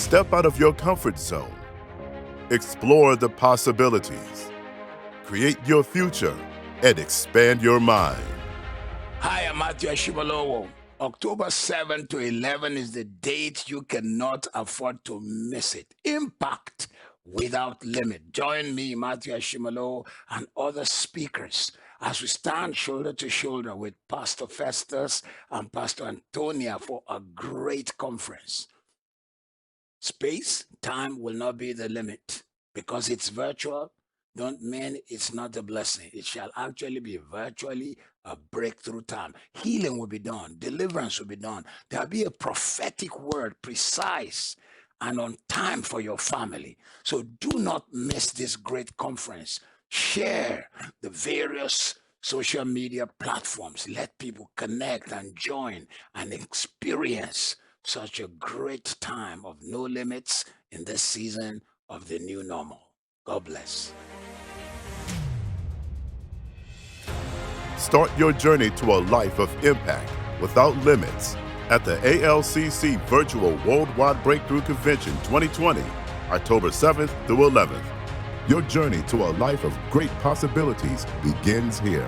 Step out of your comfort zone. Explore the possibilities. Create your future and expand your mind. Hi, I'm Ashimolowo. October 7 to 11 is the date you cannot afford to miss it. Impact without limit. Join me, Ashimolowo, and other speakers as we stand shoulder to shoulder with Pastor Festus and Pastor Anthonia for a great conference. Space, time will not be the limit because it's virtual. Don't mean it's not a blessing. It shall actually be virtually a breakthrough time. Healing will be done. Deliverance will be done. There'll be a prophetic word, precise and on time for your family. So do not miss this great conference. Share the various social media platforms. Let people connect and join and experience such a great time of no limits in this season of the new normal. God bless. Start your journey to a life of impact without limits at the ALCC Virtual Worldwide Breakthrough Convention 2020, October 7th through 11th. Your journey to a life of great possibilities begins here.